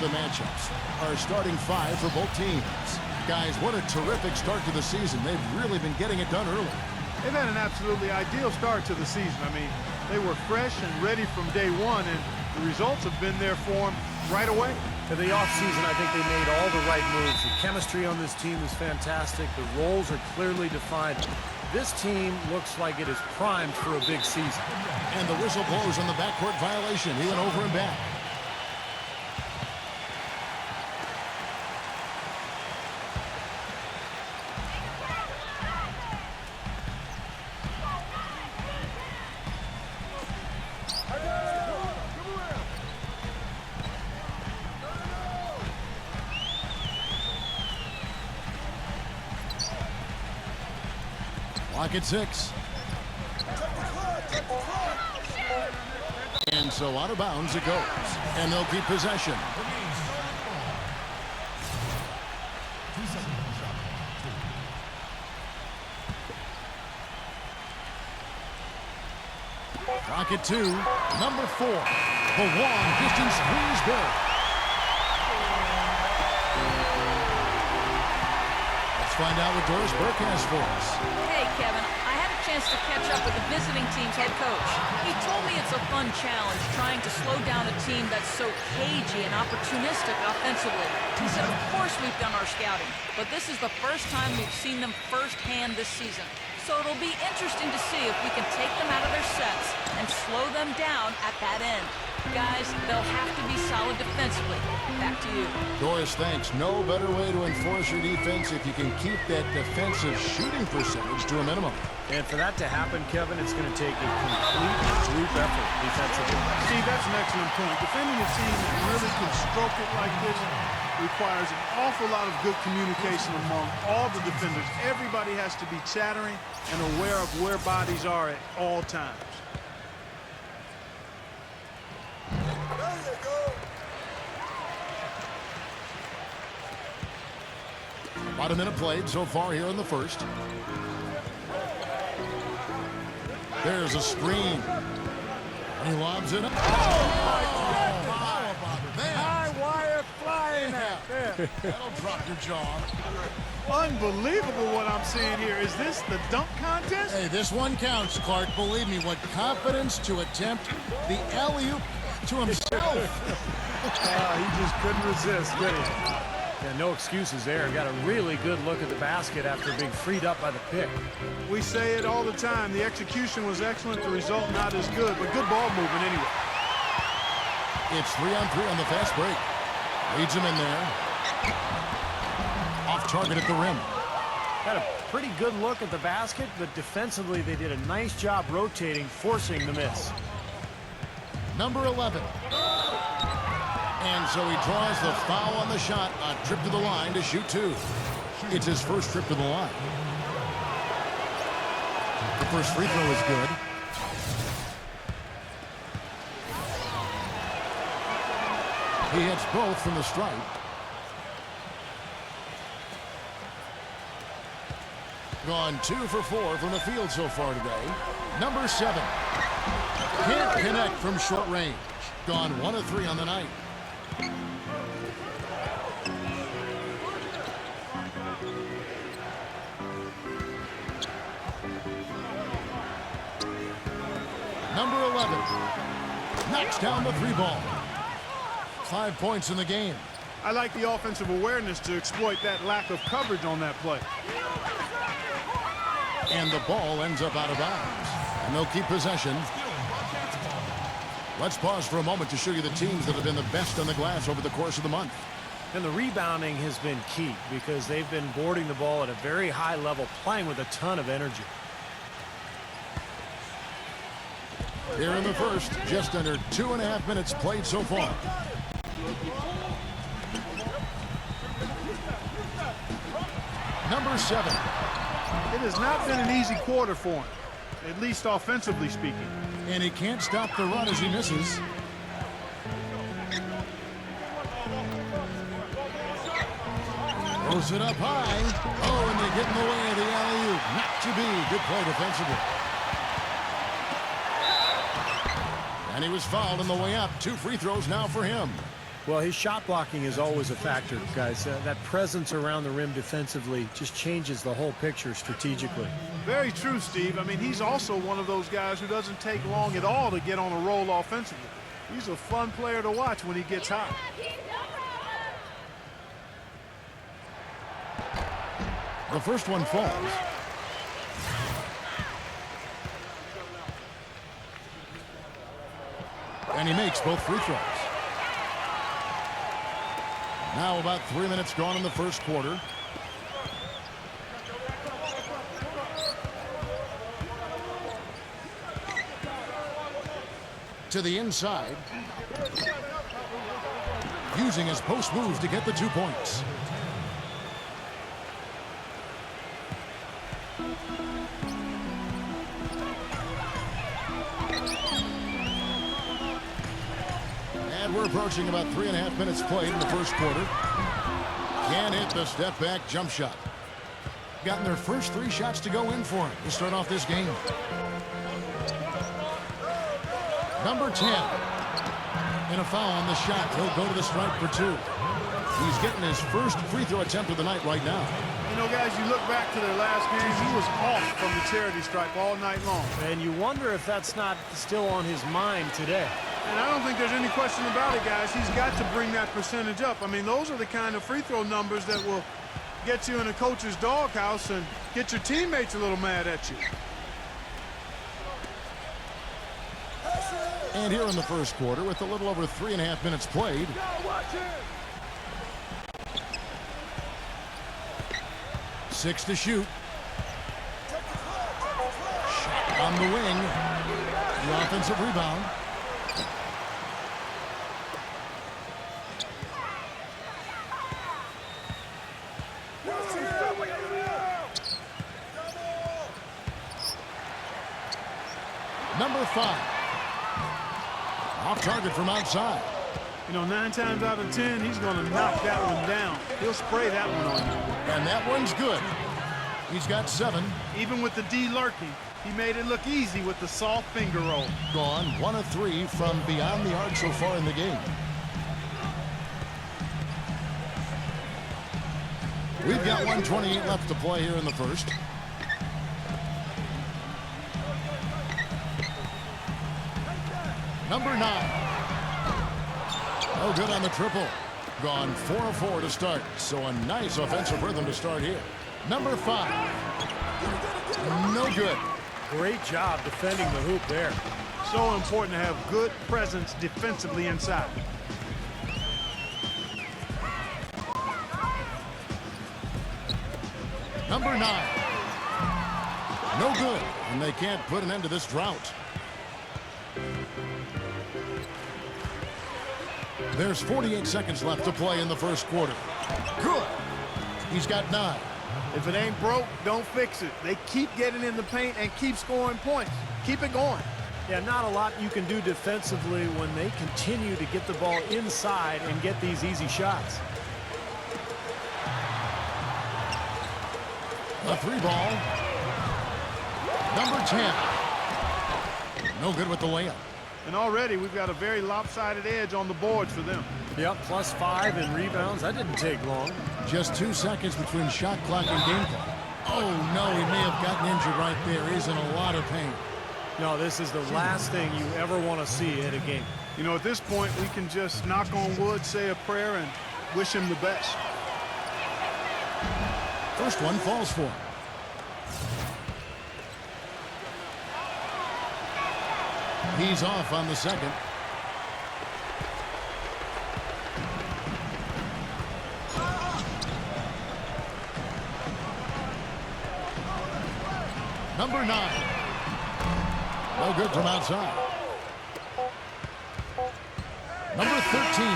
the matchups. Our starting five for both teams. Guys, what a terrific start to the season. They've really been getting it done early. They've had an absolutely ideal start to the season. I mean, they were fresh and ready from day one, and the results have been there for them right away. For the offseason, I think they made all the right moves. The chemistry on this team is fantastic. The roles are clearly defined. This team looks like it is primed for a big season. And the whistle blows on the backcourt violation. He went over and back. Clock at 6. And so out of bounds it goes. And they'll keep possession. Clock at 2. Number 4. The long distance squeeze ball. Let's find out what Doris Burke has for us. Hey, Kevin, I had a chance to catch up with the visiting team's head coach. He told me it's a fun challenge trying to slow down a team that's so cagey and opportunistic offensively. He said, of course we've done our scouting, but this is the first time we've seen them firsthand this season. So it'll be interesting to see if we can take them out of their sets and slow them down at that end. Guys, they'll have to be solid defensively. Back to you. Doris, thanks. No better way to enforce your defense if you can keep that defensive shooting percentage to a minimum. And for that to happen, Kevin, it's going to take a complete group effort defensively. Steve, that's an excellent point. Defending a team that really can stroke it like this requires an awful lot of good communication among all the defenders. Everybody has to be chattering and aware of where bodies are at all times. About a minute played so far here in the first. There's a screen. He lobs it up. High wire flying out there. That'll drop your jaw. Unbelievable what I'm seeing here. Is this the dunk contest? Hey, this one counts, Clark. Believe me, what confidence to attempt the alley-oop to himself. He just couldn't resist, did he? Yeah, no excuses there. Got a really good look at the basket after being freed up by the pick. We say it all the time. The execution was excellent. The result not as good, but good ball movement anyway. It's 3-on-3 on the fast break. Leads him in there. Off target at the rim. Had a pretty good look at the basket, but defensively they did a nice job rotating, forcing the miss. Number 11. And so he draws the foul on the shot. A trip to the line to shoot 2. It's his first trip to the line. The first free throw is good. He hits both from the stripe. Gone 2 for 4 from the field so far today. Number 7. Can't connect from short range. Gone 1 of 3 on the night. Number 11 knocks down the 3 ball. 5 points in the game. I like the offensive awareness to exploit that lack of coverage on that play. And the ball ends up out of bounds. And they'll keep possession. Let's pause for a moment to show you the teams that have been the best on the glass over the course of the month. And the rebounding has been key because they've been boarding the ball at a very high level, playing with a ton of energy. Here in the first, just under 2.5 minutes played so far. Number 7. It has not been an easy quarter for him, at least offensively speaking. And he can't stop the run as he misses. Throws it up high. Oh, and they get in the way of the alley-oop. Not to be. Good play defensively. And he was fouled on the way up. 2 free throws now for him. Well, his shot blocking is always a factor, guys. That presence around the rim defensively just changes the whole picture strategically. Very true, Steve. I mean, he's also one of those guys who doesn't take long at all to get on a roll offensively. He's a fun player to watch when he gets hot. The first one falls. And he makes both free throws. Now about 3 minutes gone in the first quarter. To the inside. Using his post move to get the 2 points. And we're approaching about 3.5 minutes played in the first quarter. Can't hit the step back jump shot. Gotten their first 3 shots to go in for him to start off this game. Number 10. And a foul on the shot. He'll go to the stripe for 2. He's getting his first free throw attempt of the night right now. You know, guys, you look back to their last game, he was off from the charity stripe all night long. And you wonder if that's not still on his mind today. And I don't think there's any question about it, guys. He's got to bring that percentage up. I mean, those are the kind of free throw numbers that will get you in a coach's doghouse and get your teammates a little mad at you. And here in the first quarter, with a little over 3.5 minutes played. 6 to shoot. Shot on the wing. The offensive rebound. Number 5. Off target from outside. You know, 9 times out of 10, he's going to knock that one down. He'll spray that one on you. And that one's good. He's got 7. Even with the D lurking, he made it look easy with the soft finger roll. Gone 1 of 3 from beyond the arc so far in the game. We've got 1:28 left to play here in the first. Number 9. Oh, good on the triple. Gone 4 of 4 to start. So a nice offensive rhythm to start here. Number 5. No good. Great job defending the hoop there. So important to have good presence defensively inside. Number 9. No good. And they can't put an end to this drought. There's 48 seconds left to play in the first quarter. Good. He's got 9. If it ain't broke, don't fix it. They keep getting in the paint and keep scoring points. Keep it going. Yeah, not a lot you can do defensively when they continue to get the ball inside and get these easy shots. A 3 ball. Number 10. No good with the layup. And already we've got a very lopsided edge on the boards for them. Yep, +5 in rebounds. That didn't take long. Just 2 seconds between shot clock and game clock. Oh, no, he may have gotten injured right there. He's in a lot of pain. No, this is the last thing you ever want to see in a game. You know, at this point, we can just knock on wood, say a prayer, and wish him the best. First one falls for him. He's off on the second. Number 9. No good from outside. Number 13.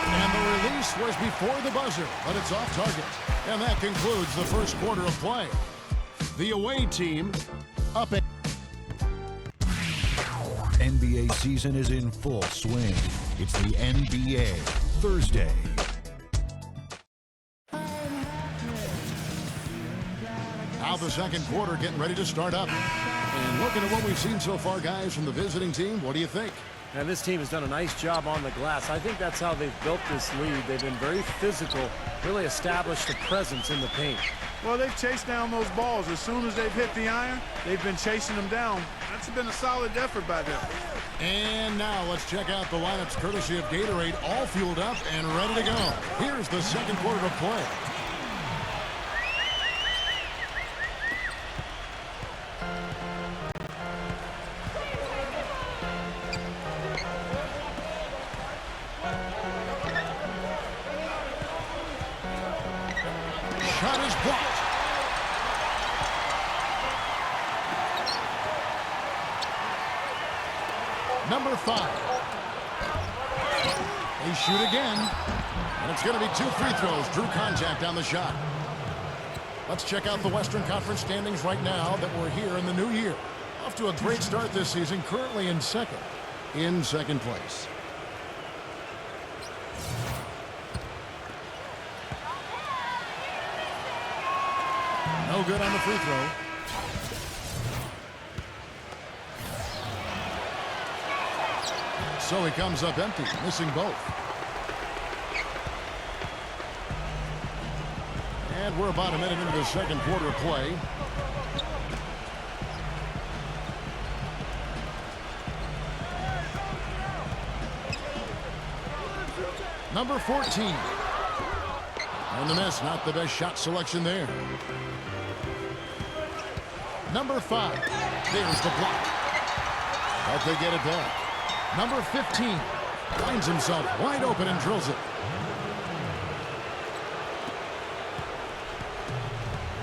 And the release was before the buzzer, but it's off target. And that concludes the first quarter of play. The away team up at NBA season is in full swing. It's the NBA Thursday. Now the second quarter getting ready to start up. And looking at what we've seen so far, guys, from the visiting team, what do you think? And this team has done a nice job on the glass. I think that's how they've built this lead. They've been very physical, really established a presence in the paint. Well, they've chased down those balls. As soon as they've hit the iron, they've been chasing them down. That's been a solid effort by them. And now let's check out the lineups courtesy of Gatorade, all fueled up and ready to go. Here's the second quarter of play. Shot is blocked. Number 5. They shoot again. And it's going to be 2 free throws. Drew contact on the shot. Let's check out the Western Conference standings right now that we're here in the new year. Off to a great start this season, currently in second place. No good on the free throw. So he comes up empty, missing both. And we're about a minute into the second quarter of play. Number 14. And the miss, not the best shot selection there. Number 5. There's the block. But they get it back. Number 15 finds himself wide open and drills it.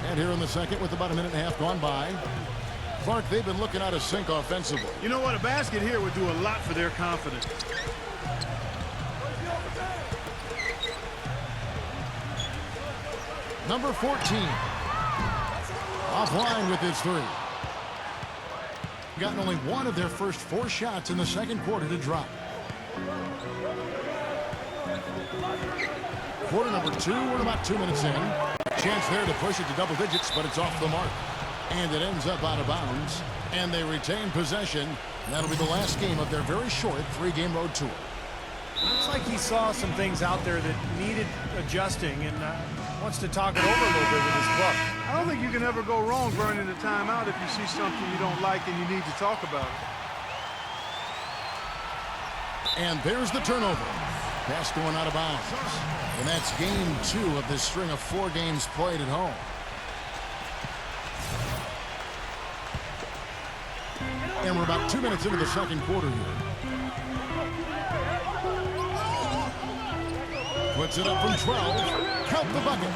And here in the second with about a minute and a half gone by. Clark, they've been looking out of sync offensively. You know what? A basket here would do a lot for their confidence. Number 14. Offline with his 3. Gotten only one of their first 4 shots in the second quarter to drop. Quarter number 2, we're about 2 minutes in. Chance there to push it to double digits, but it's off the mark. And it ends up out of bounds. And they retain possession. That'll be the last game of their very short 3-game road tour. Looks like he saw some things out there that needed adjusting and wants to talk it over a little bit with his club. I don't think you can ever go wrong burning a timeout if you see something you don't like and you need to talk about it. And there's the turnover. Pass going out of bounds. And that's game 2 of this string of 4 games played at home. And we're about 2 minutes into the second quarter here. Puts it up from 12. Count the bucket.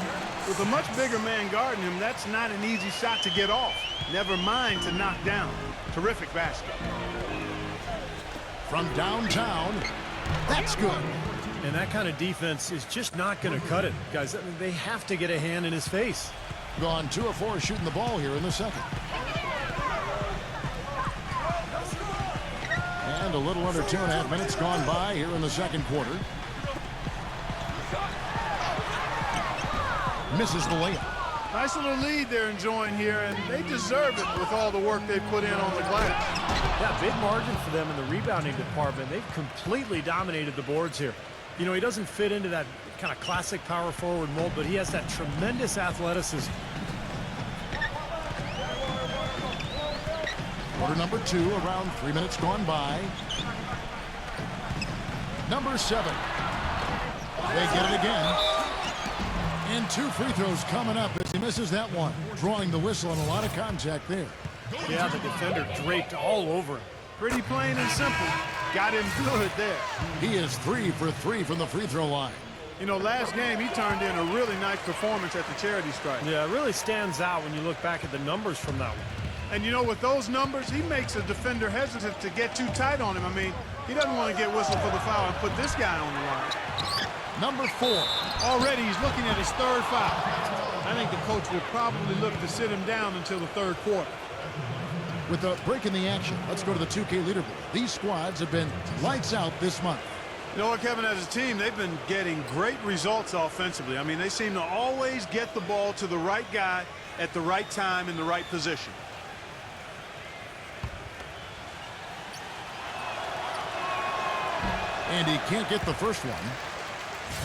With a much bigger man guarding him, that's not an easy shot to get off. Never mind to knock down. Terrific basket. From downtown, that's good. And that kind of defense is just not going to cut it. Guys, they have to get a hand in his face. Gone 2 of 4 shooting the ball here in the second. And a little under 2.5 minutes gone by here in the second quarter. Misses the layup. Nice little lead they're enjoying here, and they deserve it with all the work they put in on the glass. Yeah, big margin for them in the rebounding department. They've completely dominated the boards here. You know, he doesn't fit into that kind of classic power forward mold, but he has that tremendous athleticism. Quarter number 2, around 3 minutes gone by. Number 7. They get it again. And 2 free throws coming up as he misses that one. Drawing the whistle and a lot of contact there. Yeah, the defender draped all over him. Pretty plain and simple. Got him good there. He is 3 for 3 from the free throw line. You know, last game he turned in a really nice performance at the charity stripe. Yeah, it really stands out when you look back at the numbers from that one. And you know, with those numbers, he makes a defender hesitant to get too tight on him. I mean, he doesn't want to get whistled for the foul and put this guy on the line. Number 4. Already he's looking at his 3rd foul. I think the coach will probably look to sit him down until the 3rd quarter. With a break in the action, let's go to the 2K leaderboard. These squads have been lights out this month. You know what, Kevin, as a team, they've been getting great results offensively. I mean, they seem to always get the ball to the right guy at the right time in the right position. And he can't get the first one.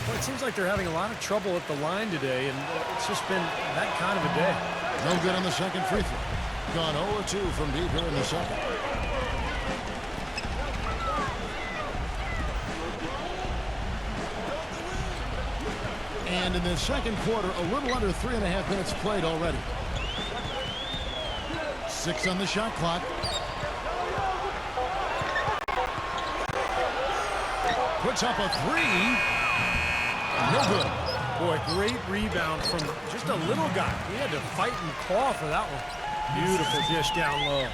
Well, it seems like they're having a lot of trouble at the line today, and it's just been that kind of a day. No good on the second free throw. Gone 0-2 from deep here in the second. And in the second quarter, a little under 3.5 minutes played already. 6 on the shot clock. Puts up a 3. No good. Boy, great rebound from just a little guy. He had to fight and claw for that one. Beautiful dish down low.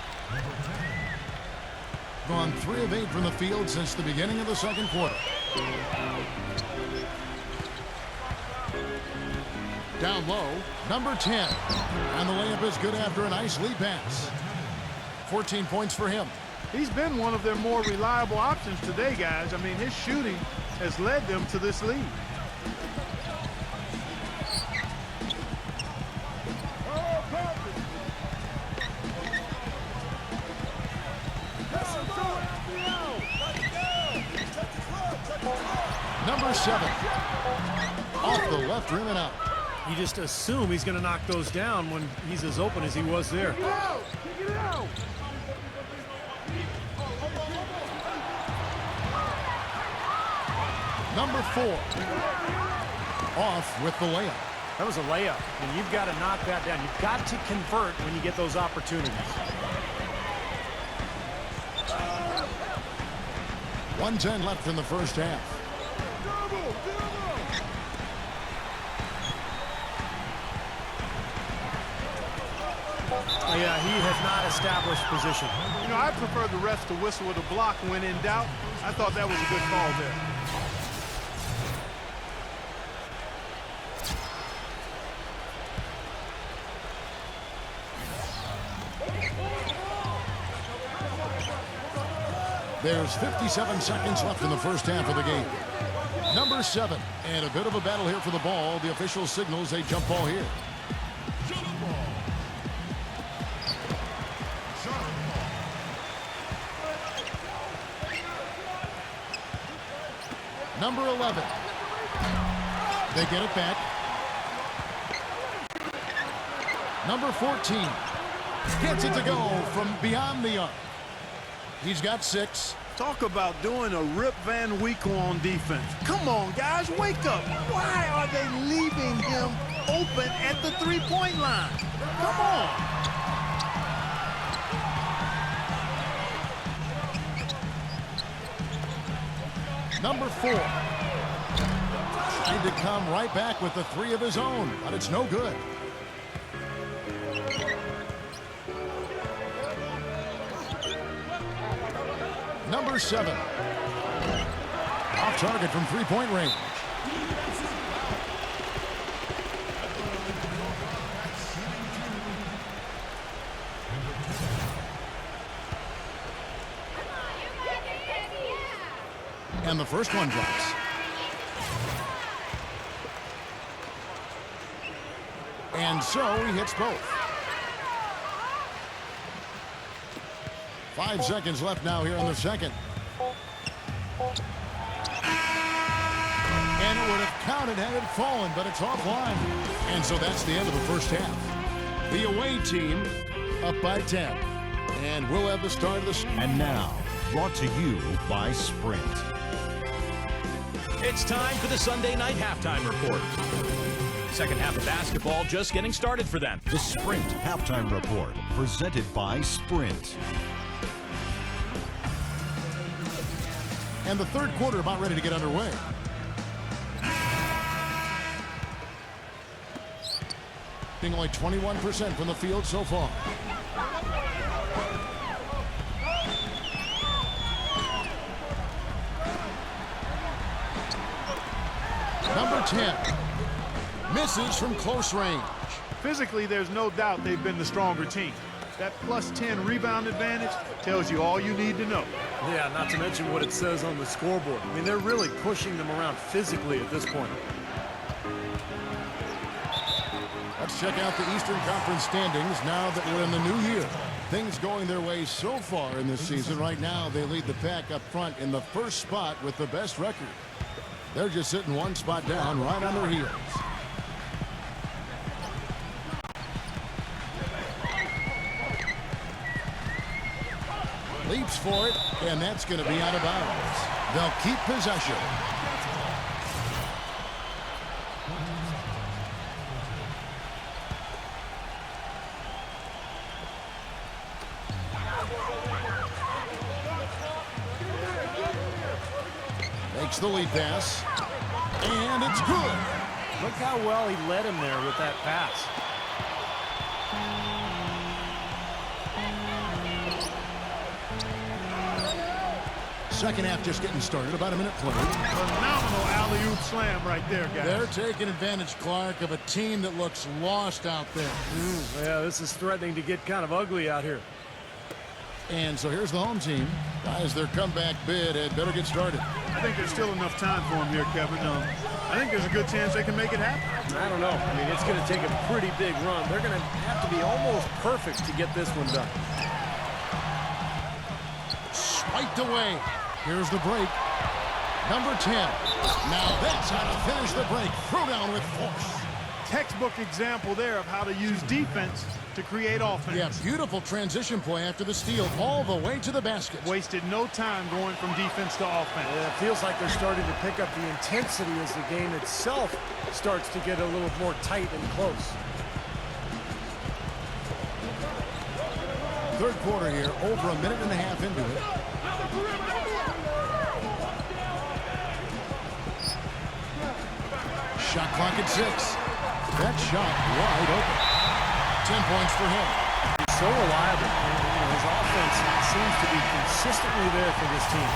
Gone 3 of 8 from the field since the beginning of the second quarter. Down low, number 10. And the layup is good after a nice lead pass. 14 points for him. He's been one of their more reliable options today, guys. I mean, his shooting has led them to this lead. Number 7. Off the left rim and out. You just assume he's going to knock those down when he's as open as he was there. Number 4. Off with the layup. That was a layup, and you've got to knock that down. You've got to convert when you get those opportunities. 1:10 left in the first half. Yeah, he has not established position. You know, I prefer the refs to whistle with a block when in doubt. I thought that was a good call there. There's 57 seconds left in the first half of the game. Number 7. And a bit of a battle here for the ball. The official signals a jump ball here. Number 11. They get it back. Number 14. Gets it to go from beyond the arc. He's got 6. Talk about doing a Rip Van Winkle on defense. Come on, guys, wake up. Why are they leaving him open at the three-point line? Come on. Number 4. Trying to come right back with the 3 of his own, but it's no good. Number 7. Off target from three-point range. And the first one drops. And so he hits both. 5 seconds left now here in the second. And it would have counted had it fallen, but it's offline. And so that's the end of the first half. The away team up by 10. And we'll have the start of the... And now, brought to you by Sprint. It's time for the Sunday night halftime report. Second half of basketball just getting started for them. The Sprint Halftime Report, presented by Sprint. And the third quarter about ready to get underway. Being only 21% from the field so far. Number 10. Misses from close range. Physically, there's no doubt they've been the stronger team. That plus 10 rebound advantage tells you all you need to know. Yeah, not to mention what it says on the scoreboard. I mean, they're really pushing them around physically at this point. Let's check out the Eastern Conference standings now that we're in the new year. Things going their way so far in this season. Right now, they lead the pack up front in the first spot with the best record. They're just sitting one spot down, right on their heels. Leaps for it, and that's going to be out of bounds. They'll keep possession. Makes the lead pass, and it's good. Look how well he led him there with that pass. Second half just getting started, about a minute played. Phenomenal alley-oop slam right there, guys. They're taking advantage, Clark, of a team that looks lost out there. Yeah, this is threatening to get kind of ugly out here. And so here's the home team. Guys, their comeback bid had better get started. I think there's still enough time for them here, Kevin. I think there's a good chance they can make it happen. I don't know. I mean, it's going to take a pretty big run. They're going to have to be almost perfect to get this one done. Spiked away. Here's the break. Number 10. Now that's how to finish the break. Throw down with force. Textbook example there of how to use defense to create offense. Yeah, beautiful transition play after the steal all the way to the basket. Wasted no time going from defense to offense. Yeah, it feels like they're starting to pick up the intensity as the game itself starts to get a little more tight and close. Third quarter here, over a minute and a half into it. Shot clock at 6. That shot wide open. 10 points for him. He's so reliable. His offense seems to be consistently there for this team.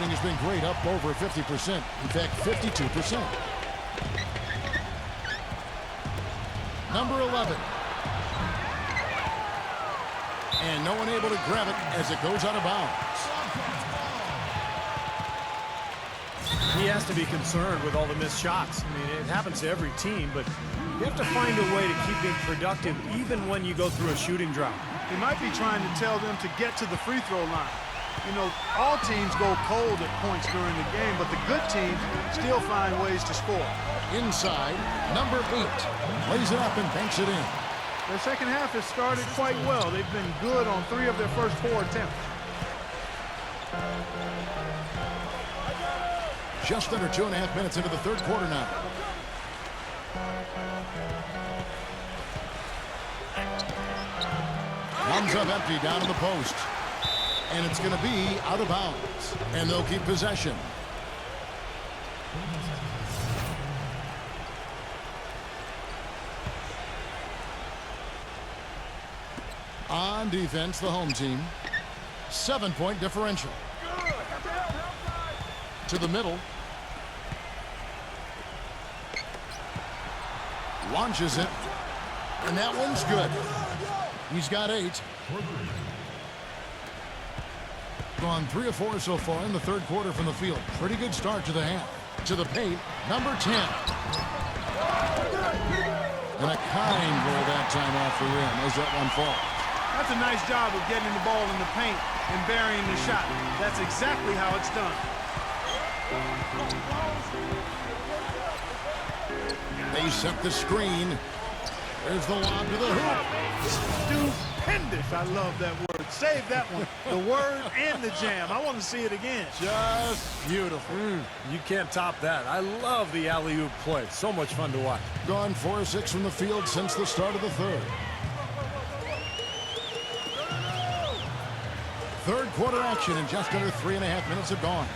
Thing has been great, up over 50%. In fact, 52%. Number 11. And no one able to grab it as it goes out of bounds. He has to be concerned with all the missed shots. I mean, it happens to every team, but you have to find a way to keep being productive even when you go through a shooting drought. He might be trying to tell them to get to the free throw line. You know, all teams go cold at points during the game, but the good teams still find ways to score. Inside, number 8. Lays it up and banks it in. Their second half has started quite well. They've been good on 3 of their first 4 attempts. Just under 2.5 minutes into the third quarter now. Comes up empty down in the post. And it's going to be out of bounds. And they'll keep possession. On defense, the home team. 7-point differential. To the middle. Launches it. And that one's good. He's got 8. Gone 3 of 4 so far in the third quarter from the field. Pretty good start to the half. To the paint, number 10. And a kind roll that time off the rim as that one falls. That's a nice job of getting the ball in the paint and burying the shot. That's exactly how it's done. They set the screen. There's the lob to the hoop. Stupendous. I love that word. Save that one. The word and the jam. I want to see it again. Just beautiful. You can't top that. I love the alley-oop play. So much fun to watch. Gone 4 of 6 from the field since the start of the third. Third quarter action and just under 3.5 minutes have gone.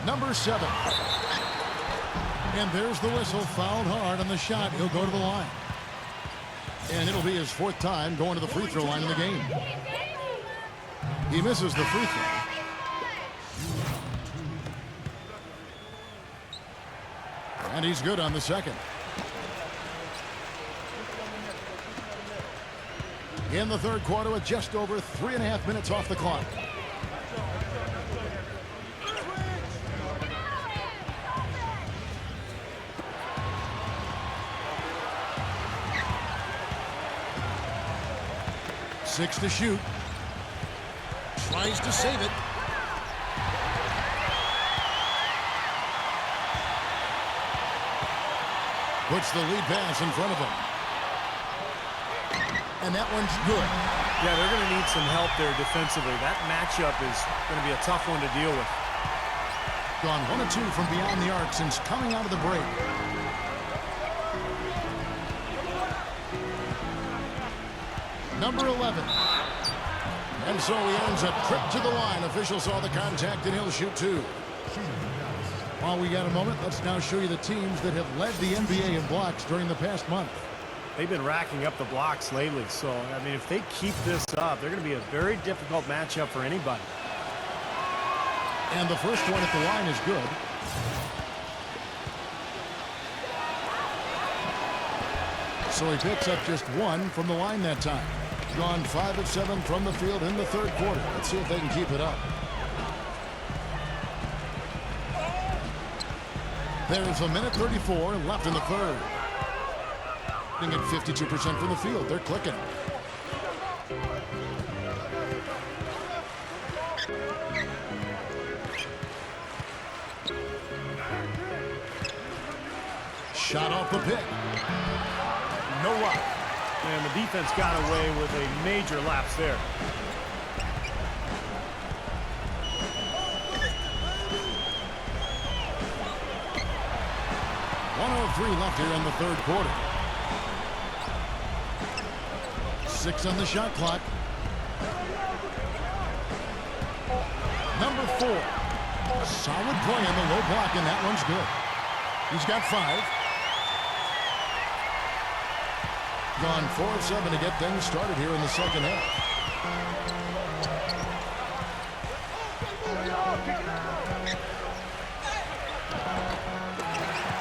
Number 7. And there's the whistle. Fouled hard on the shot. He'll go to the line. And it'll be his 4th time going to the free throw line in the game. He misses the free throw. And he's good on the second. In the third quarter with just over 3.5 minutes off the clock. 6 to shoot. Tries to save it. Puts the lead pass in front of him. And that one's good. Yeah, they're going to need some help there defensively. That matchup is going to be a tough one to deal with. Gone 1 of 2 from beyond the arc since coming out of the break. Number 11. And so he earns a trip to the line. Official saw the contact, and he'll shoot 2. While we got a moment, let's now show you the teams that have led the NBA in blocks during the past month. They've been racking up the blocks lately, so, I mean, if they keep this up, they're going to be a very difficult matchup for anybody. And the first one at the line is good. So he picks up just 1 from the line that time. Gone 5 of 7 from the field in the third quarter. Let's see if they can keep it up. There's a minute 34 left in the third. At 52% from the field. They're clicking. Shot off the pick. No luck. And the defense got away with a major lapse there. .103 left here in the third quarter. 6 on the shot clock. Number 4. Solid play in the low block, and that one's good. He's got 5. Gone 4 of 7 to get things started here in the second half.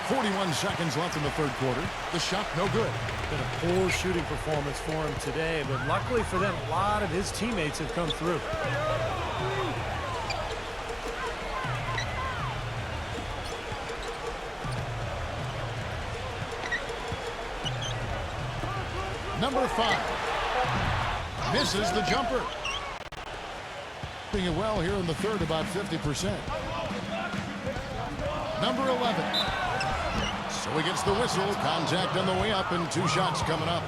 41 seconds left in the third quarter. The shot no good. Been a poor shooting performance for him today, but luckily for them, a lot of his teammates have come through. Number 5. Misses the jumper. Doing it well here in the third, about 50%. Number 11. So he gets the whistle. Contact on the way up, and 2 shots coming up.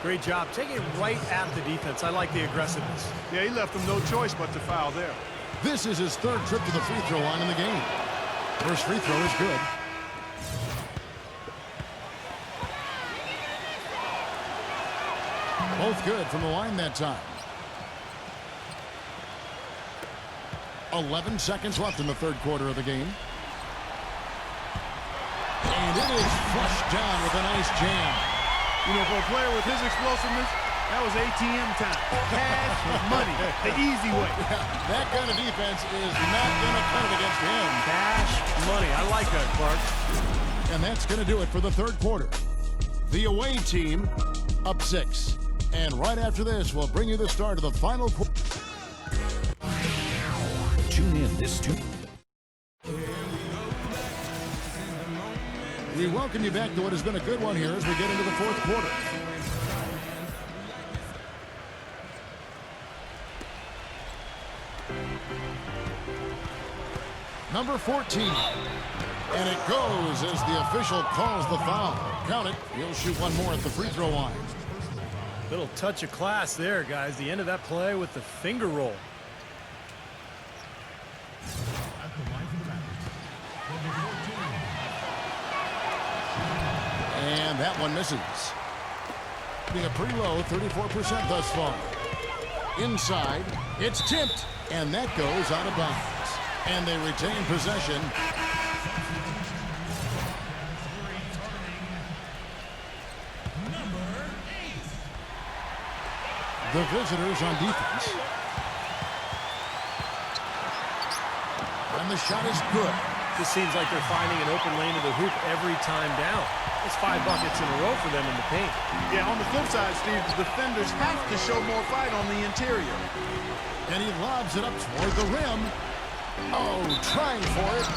Great job. Taking it right at the defense. I like the aggressiveness. Yeah, he left them no choice but to foul there. This is his third trip to the free throw line in the game. First free throw is good. Both good from the line that time. 11 seconds left in the third quarter of the game. And it is flushed down with a nice jam. You know, for a player with his explosiveness, that was ATM time. Cash money, the easy way. Yeah, that kind of defense is not going to cut it against him. Cash money. I like that, Clark. And that's going to do it for the third quarter. The away team up 6. And right after this, we'll bring you the start of the final quarter. Tune in this Tuesday. We welcome you back to what has been a good one here as we get into the fourth quarter. Number 14. And it goes as the official calls the foul. Count it. He'll shoot 1 more at the free throw line. Little touch of class there, guys. The end of that play with the finger roll. And that one misses. Being a pretty low 34% thus far. Inside, it's tipped, and that goes out of bounds. And they retain possession. The visitors on defense. And the shot is good. This seems like they're finding an open lane to the hoop every time down. It's 5 buckets in a row for them in the paint. Yeah, on the flip side, Steve, the defenders have to show more fight on the interior. And he lobs it up toward the rim. Oh, trying for it.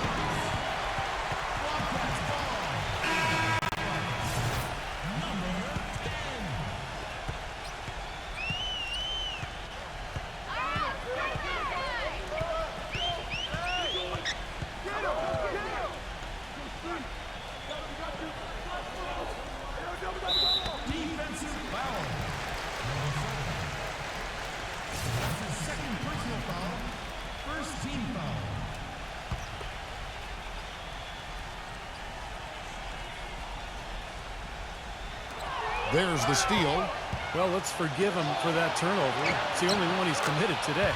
There's the steal. Well, let's forgive him for that turnover. It's the only one he's committed today.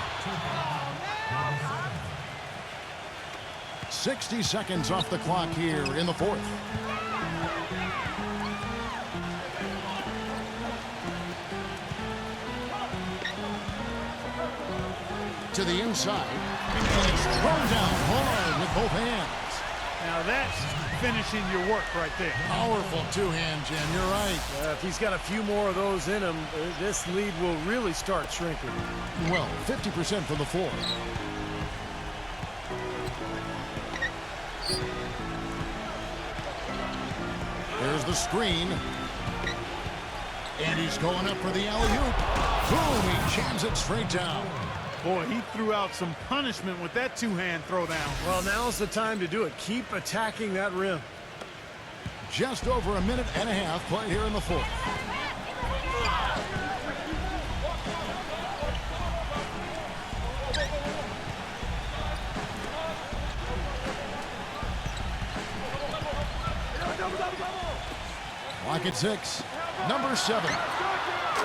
60 seconds off the clock here in the fourth. To the inside. And it's thrown down hard with both hands. Now that's finishing your work right there. Powerful two-hand, Jim. You're right. If he's got a few more of those in him, this lead will really start shrinking. Well, 50% for the four. There's the screen. And he's going up for the alley-oop. Boom, he jams it straight down. Boy, he threw out some punishment with that two-hand throwdown. Well, now's the time to do it. Keep attacking that rim. Just over a minute and a half play here in the fourth. Clock at 6. Number 7.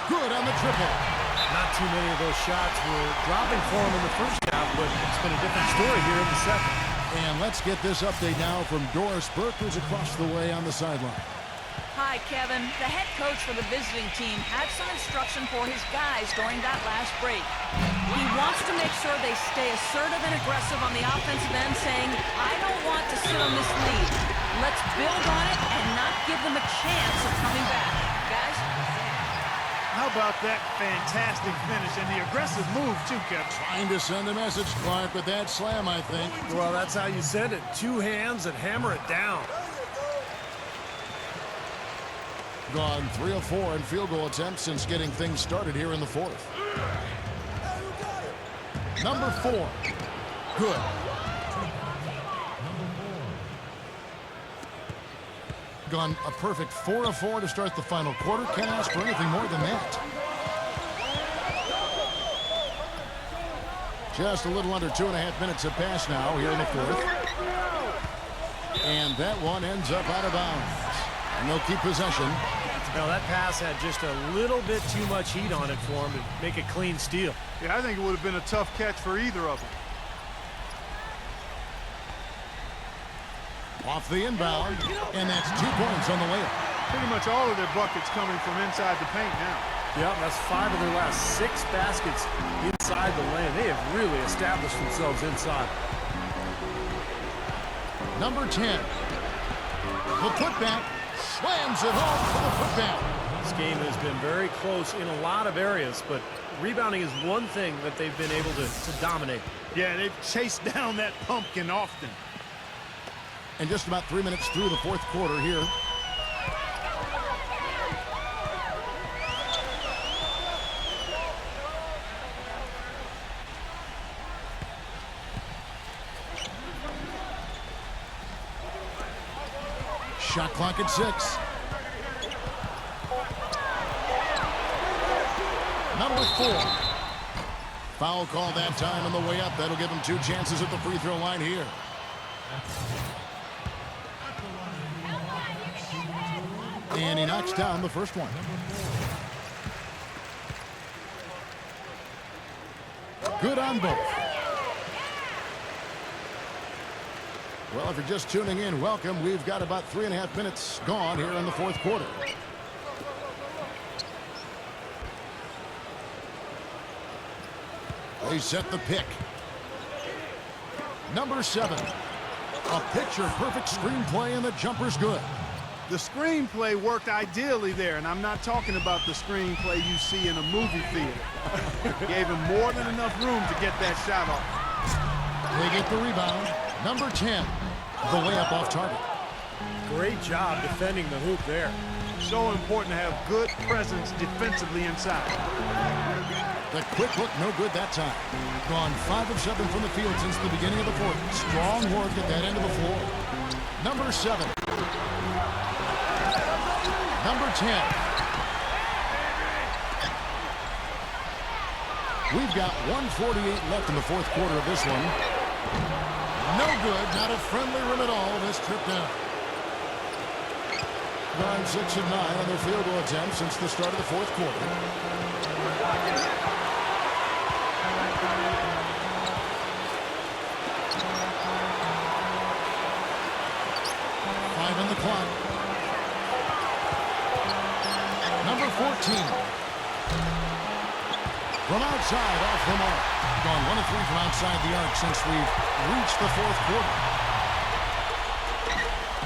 Good on the triple. Not too many of those shots were dropping for him in the first half, but it's been a different story here in the second. And let's get this update now from Doris Burke, who's across the way on the sideline. Hi, Kevin. The head coach for the visiting team had some instruction for his guys during that last break. He wants to make sure they stay assertive and aggressive on the offensive end, saying, I don't want to sit on this lead. Let's build on it and not give them a chance of coming back. Guys? How about that fantastic finish and the aggressive move, too, Kevin? Trying to send a message, Clark, with that slam, I think. Well, that's how you send it. Two hands and hammer it down. Gone 3 of 4 in field goal attempts since getting things started here in the fourth. Number 4. Good. Gone a perfect 4 of 4 to start the final quarter. Can't ask for anything more than that. Just a little under 2.5 minutes have passed now here in the fourth. And that one ends up out of bounds. And they'll keep possession. Now, that pass had just a little bit too much heat on it for him to make a clean steal. Yeah, I think it would have been a tough catch for either of them. Off the inbound, and that's 2 points on the layup. Pretty much all of their buckets coming from inside the paint now. Yep, that's 5 of their last 6 baskets inside the lane. They have really established themselves inside. Number 10. The putback slams it home for the putback. This game has been very close in a lot of areas, but rebounding is one thing that they've been able to dominate. Yeah, they've chased down that pumpkin often. And just about 3 minutes through the fourth quarter here. Shot clock at 6. Number 4. Foul call that time on the way up. That'll give him 2 chances at the free throw line here. And he knocks down the first one. Good on both. Well, if you're just tuning in, welcome. We've got about 3.5 minutes gone here in the fourth quarter. They set the pick. Number 7. A picture-perfect screenplay, and the jumper's good. The screenplay worked ideally there, and I'm not talking about the screenplay you see in a movie theater. Gave him more than enough room to get that shot off. They get the rebound. Number 10, the layup off target. Great job defending the hoop there. So important to have good presence defensively inside. The quick look, no good that time. Gone 5 of 7 from the field since the beginning of the fourth. Strong work at that end of the floor. Number 7. Number 10. We've got 1:48 left in the fourth quarter of this one. No good, not a friendly rim at all this trip down. gone 6 of 9 on their field goal attempts since the start of the fourth quarter. On the clock. Number 14. From outside, off the mark. Gone 1 of 3 from outside the arc since we've reached the fourth quarter.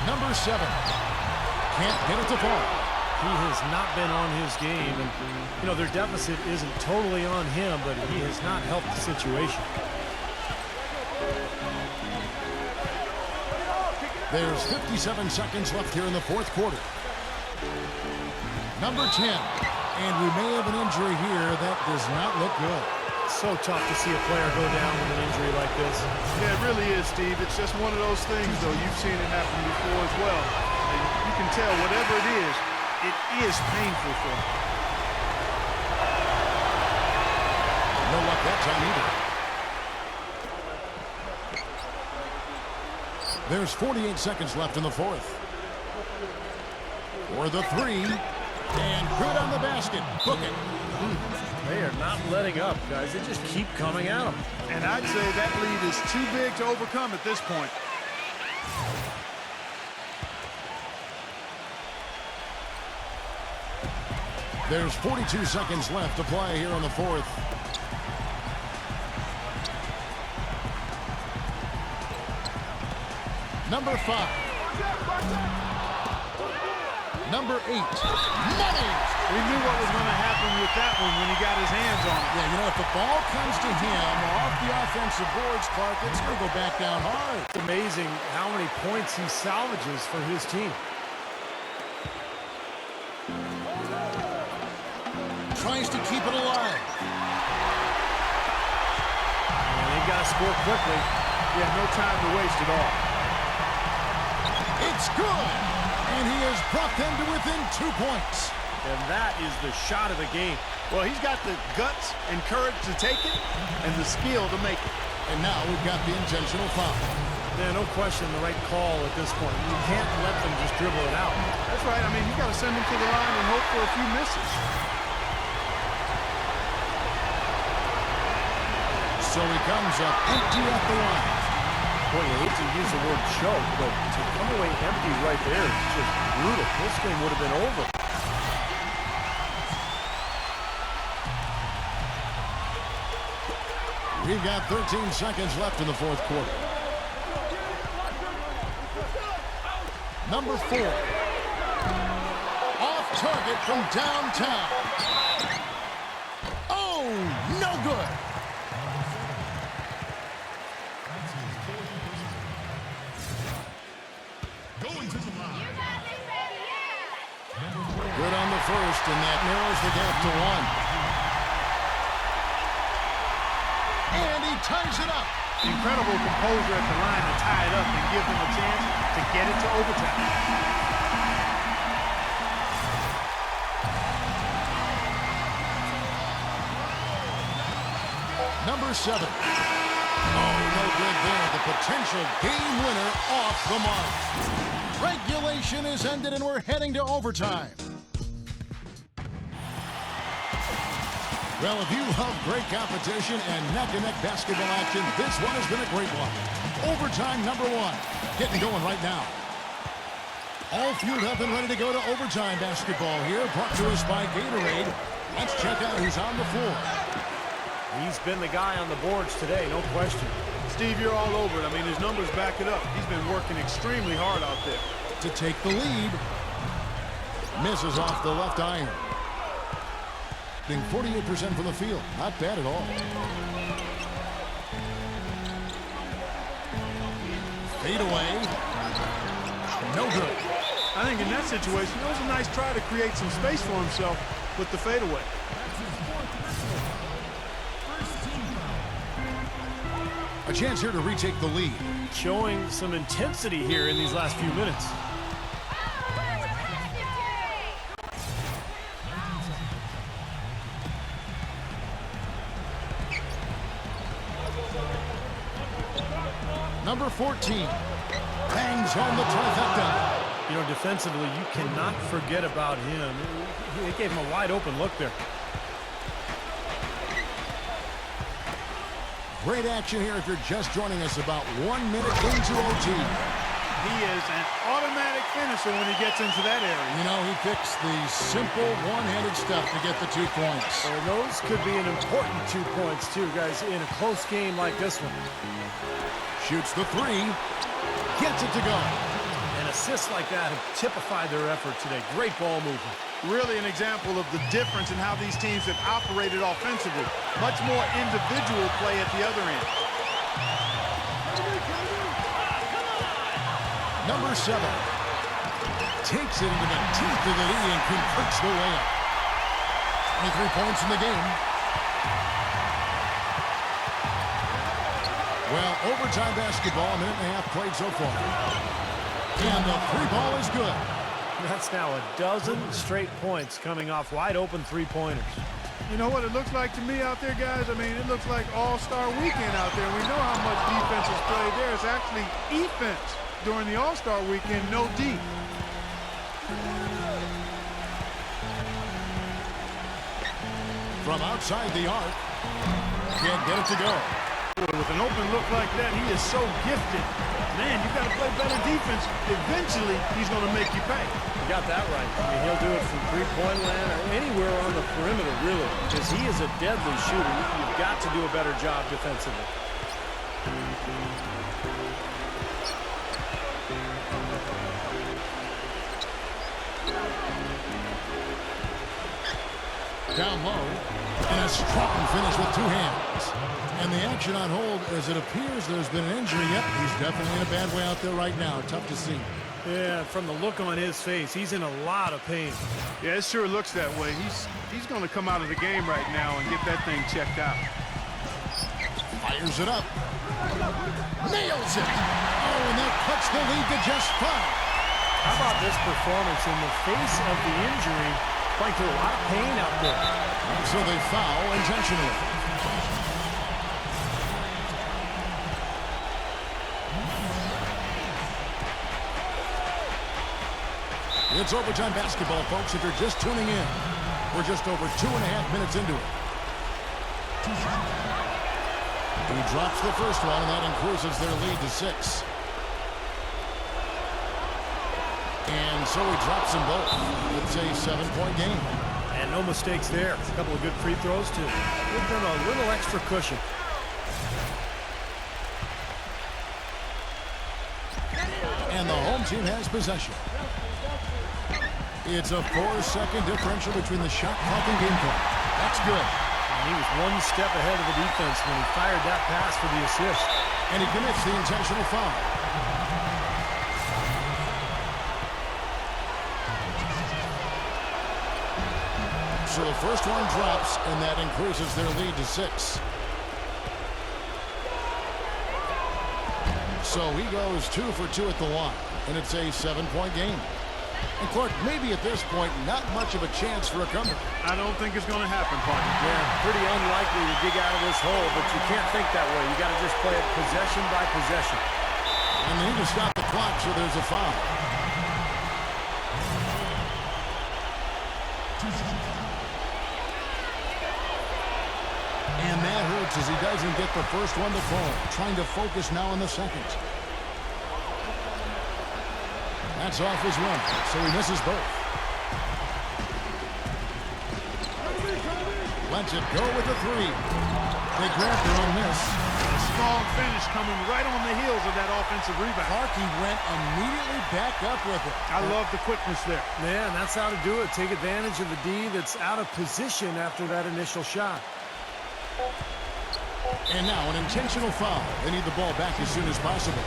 Number 7. Can't get it to fall. He has not been on his game, and you know their deficit isn't totally on him, but he has not helped the situation. There's 57 seconds left here in the fourth quarter. Number 10. And we may have an injury here that does not look good. So tough to see a player go down with an injury like this. Yeah, it really is, Steve. It's just one of those things, though. You've seen it happen before as well. And you can tell whatever it is painful for him. No luck that time either. There's 48 seconds left in the fourth. For the 3. And good on the basket. Book it. They are not letting up, guys. They just keep coming at them. And I'd say that lead is too big to overcome at this point. There's 42 seconds left to play here in the fourth. Number 5. Number 8. Money! We knew what was going to happen with that one when he got his hands on it. Yeah, you know, if the ball comes to him off the offensive boards, Clark, it's going to go back down hard. It's amazing how many points he salvages for his team. Tries to keep it alive. And they've got to score quickly. Yeah, no time to waste at all. It's good! And he has brought them to within 2 points. And that is the shot of the game. Well, he's got the guts and courage to take it and the skill to make it. And now we've got the intentional foul. Yeah, no question the right call at this point. You can't let them just dribble it out. That's right. I mean, you got to send them to the line and hope for a few misses. So he comes up empty at the line. Boy, you hate to use the word choke, but to come away empty right there is just brutal. This game would have been over. We've got 13 seconds left in the fourth quarter. Number 4. Off target from downtown. Oh, no good. Good on the first, and that narrows the gap to 1. And he ties it up. Incredible composure at the line to tie it up and give them a chance to get it to overtime. Number 7. Oh, no good there. The potential game winner off the mark. Regulation is ended, and we're heading to overtime. Well, if you love great competition and neck-to-neck basketball action, this one has been a great one. Overtime number 1. Getting going right now. All fueled up and ready to go to overtime basketball here. Brought to us by Gatorade. Let's check out who's on the floor. He's been the guy on the boards today, no question. Steve, you're all over it. I mean, his numbers back it up. He's been working extremely hard out there. To take the lead. Misses off the left iron. 48% from the field. Not bad at all. Fade away. No good. I think in that situation, it was a nice try to create some space for himself with the fadeaway. A chance here to retake the lead. Showing some intensity here in these last few minutes. Number 14 bangs home the trifecta. You know, defensively, you cannot forget about him. They gave him a wide open look there. Great action here if you're just joining us, about 1 minute into OT. He is an automatic finisher when he gets into that area. You know, he picks the simple one-handed stuff to get the 2 points. And those could be an important 2 points, too, guys, in a close game like this one. Shoots the 3. Gets it to go. And assists like that have typified their effort today. Great ball movement. Really an example of the difference in how these teams have operated offensively. Much more individual play at the other end. Number 7 takes it into the teeth of the knee and converts the layup. 23 points in the game. Well, overtime basketball, a minute and a half played so far. And the 3 ball is good. That's now a dozen straight points coming off wide open 3-pointers. You know what it looks like to me out there, guys? I mean, it looks like all-star weekend out there. We know how much defense is played there. It's actually defense during the all-star weekend, no D. From outside the arc, can't get it to go. With an open look like that, he is so gifted. Man, you got to play better defense. Eventually, he's going to make you pay. You got that right. I mean, he'll do it from three-point land or anywhere on the perimeter, really, because he is a deadly shooter. You've got to do a better job defensively. Down low, and a strong finish with 2 hands. And the action on hold, as it appears there's been an injury. Yep, he's definitely in a bad way out there right now. Tough to see. Yeah, from the look on his face, he's in a lot of pain. Yeah, it sure looks that way. He's going to come out of the game right now and get that thing checked out. Fires it up. Nails it. Oh, and that cuts the lead to just 5. How about this performance in the face of the injury? Playing through a lot of pain out there. So they foul intentionally. It's overtime basketball, folks, if you're just tuning in. We're just over 2.5 minutes into it. He drops the first one, and that increases their lead to 6. And so he drops them both. It's a 7-point game. And no mistakes there. A couple of good free throws to give them a little extra cushion. And the home team has possession. It's a 4-second differential between the shot clock and game clock. That's good. And he was one step ahead of the defense when he fired that pass for the assist. And he commits the intentional foul. So the first one drops, and that increases their lead to 6. So he goes 2 for 2 at the line, and it's a 7-point game. And Clark, maybe at this point, not much of a chance for a comeback. I don't think it's going to happen, partner. Yeah, pretty unlikely to dig out of this hole, but you can't think that way. You got to just play it possession by possession. And they need to stop the clock, so there's a foul. And that hurts as he doesn't get the first one to fall. Trying to focus now on the second. That's off his run, so he misses both. Lets it go with a 3. They grab their own miss. A strong finish coming right on the heels of that offensive rebound. Clark, went immediately back up with it. I love the quickness there. Man, that's how to do it. Take advantage of the D that's out of position after that initial shot. And now an intentional foul. They need the ball back as soon as possible.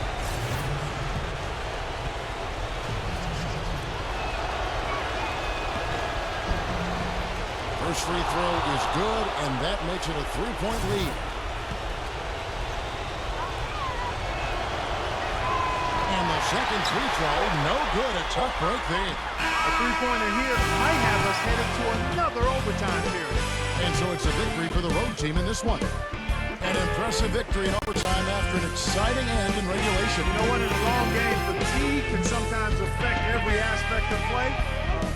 First free throw is good, and that makes it a 3-point lead. And the second free throw, no good. A tough break there. A three-pointer here might have us headed to another overtime period. And so it's a victory for the road team in this one. An impressive victory in overtime after an exciting end in regulation. You know what, in a long game, fatigue can sometimes affect every aspect of play.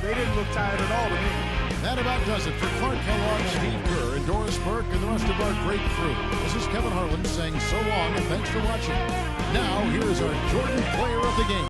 They didn't look tired at all to me. That about does it for Clark Kellogg, Steve Kerr, and Doris Burke, and the rest of our great crew. This is Kevin Harlan saying so long and thanks for watching. Now, here is our Jordan Player of the Game.